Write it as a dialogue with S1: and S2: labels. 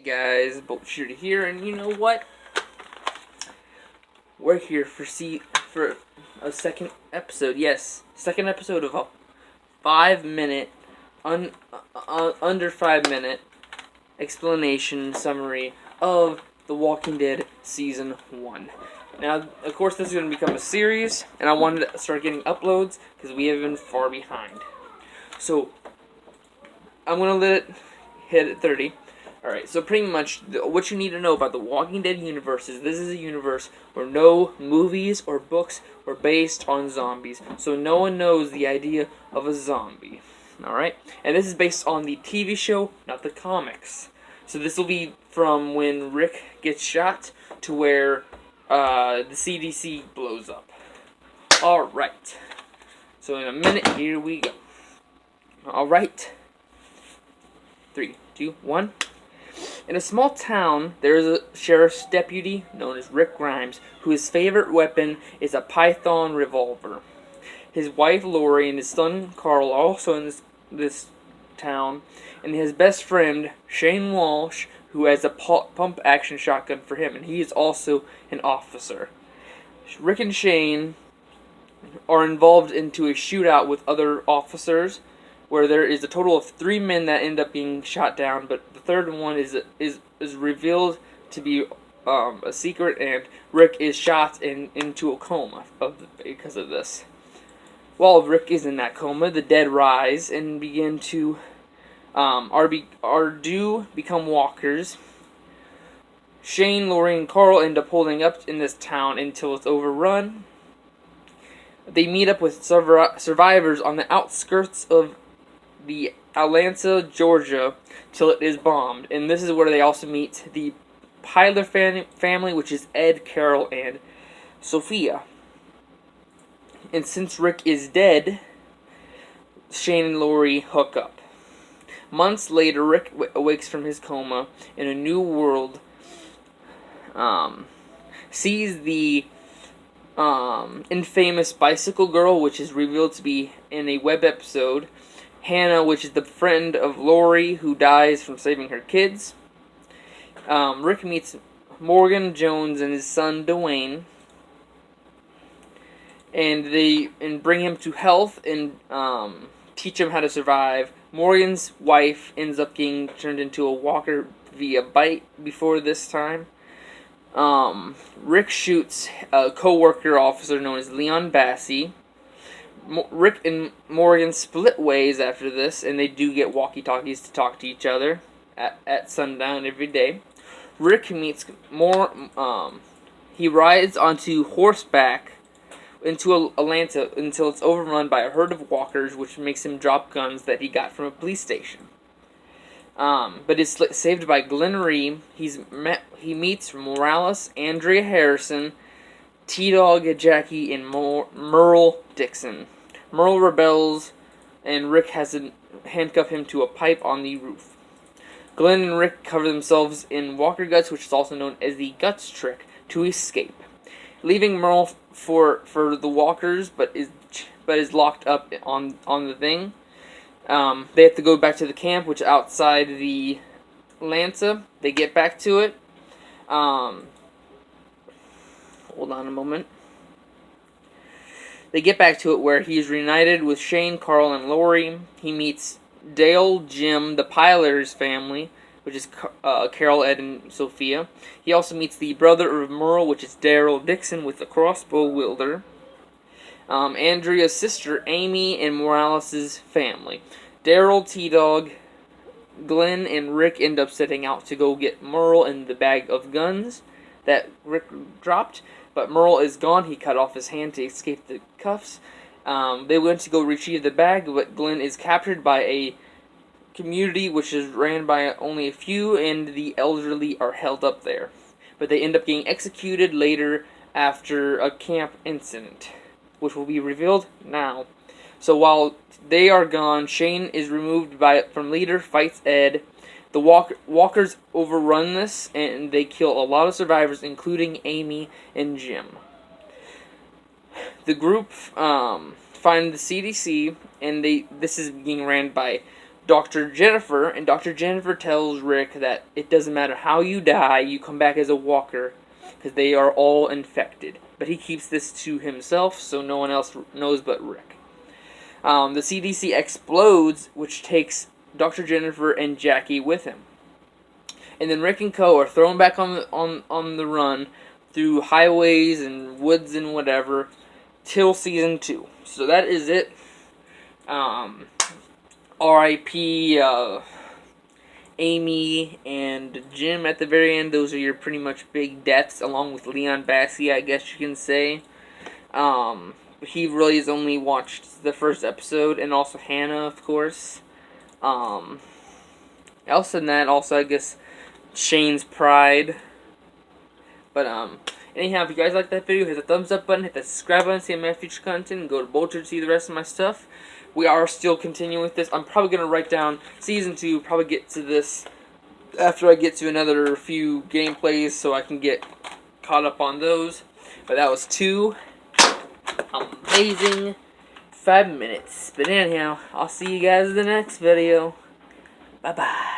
S1: Guys, B.O.L.T here, and you know what? We're here for a second episode. Yes, second episode of a 5 minute, under 5 minute explanation summary of The Walking Dead Season 1. Now, of course, this is going to become a series, and I wanted to start getting uploads because we have been far behind. So, I'm going to let it hit at 30. Alright, so pretty much what you need to know about the Walking Dead universe is this is a universe where no movies or books were based on zombies. So no one knows the idea of a zombie. Alright? And this is based on the TV show, not the comics. So this will be from when Rick gets shot to where the CDC blows up. Alright. So in a minute, here we go. Alright. 3, 2, 1. In a small town, there is a sheriff's deputy known as Rick Grimes, whose favorite weapon is a Python revolver. His wife Lori and his son Carl are also in this town, and his best friend Shane Walsh, who has a pump-action shotgun for him, and he is also an officer. Rick and Shane are involved into a shootout with other officers, where there is a total of 3 men that end up being shot down, but the third one is revealed to be a secret, and Rick is shot into a coma because of this. While Rick is in that coma, the dead rise and begin to become walkers. Shane, Lori, and Carl end up holding up in this town until it's overrun. They meet up with survivors on the outskirts of the Atlanta, Georgia, till it is bombed. And this is where they also meet the Pilar family, which is Ed, Carol, and Sophia. And since Rick is dead, Shane and Lori hook up. Months later, Rick awakes from his coma in a new world, sees the infamous Bicycle Girl, which is revealed to be in a web episode, Hannah, which is the friend of Lori who dies from saving her kids. Rick meets Morgan Jones and his son Dwayne, and bring him to health and teach him how to survive. Morgan's wife ends up getting turned into a walker via bite before this time. Rick shoots a co-worker officer known as Leon Bassie. Rick and Morgan split ways after this, and they do get walkie-talkies to talk to each other at sundown every day. Rick meets he rides onto horseback into Atlanta until it's overrun by a herd of walkers, which makes him drop guns that he got from a police station. But is saved by Glenn Rhee. He meets Morales, Andrea Harrison, T-Dog, Jackie, and Merle Dixon. Merle rebels, and Rick has to handcuff him to a pipe on the roof. Glenn and Rick cover themselves in walker guts, which is also known as the guts trick, to escape, leaving Merle for the walkers, but is locked up on the thing. They have to go back to the camp, which is outside the Atlanta. They get back to it. Hold on a moment. They get back to it where he's reunited with Shane, Carl, and Lori. He meets Dale, Jim, the Pilars family, which is Carol, Ed, and Sophia. He also meets the brother of Merle, which is Daryl Dixon with the crossbow wielder. Andrea's sister, Amy, and Morales' family. Daryl, T-Dog, Glenn, and Rick end up setting out to go get Merle and the bag of guns that Rick dropped, but Merle is gone. He cut off his hand to escape the cuffs. They went to go retrieve the bag, but Glenn is captured by a community which is ran by only a few, and the elderly are held up there. But they end up getting executed later after a camp incident, which will be revealed now. So while they are gone, Shane is removed from leader, fights Ed. The walkers overrun this, and they kill a lot of survivors, including Amy and Jim. The group find the CDC, and this is being ran by Dr. Jennifer, and Dr. Jennifer tells Rick that it doesn't matter how you die, you come back as a walker, because they are all infected. But he keeps this to himself, so no one else knows but Rick. The CDC explodes, which takes Dr. Jennifer and Jackie with him. And then Rick and Co. are thrown back on the run through highways and woods and whatever till season 2. So that is it. R.I.P. Amy and Jim at the very end. Those are your pretty much big deaths, along with Leon Bassie, I guess you can say. He really has only watched the first episode, and also Hannah, of course. Else than that, also, I guess, Shane's Pride. But, anyhow, if you guys like that video, hit the thumbs up button, hit the subscribe button, see my future content, and go to B.O.L.T to see the rest of my stuff. We are still continuing with this. I'm probably going to write down Season 2, probably get to this after I get to another few gameplays so I can get caught up on those. But that was 2 amazing 5 minutes. But anyhow, I'll see you guys in the next video. Bye-bye.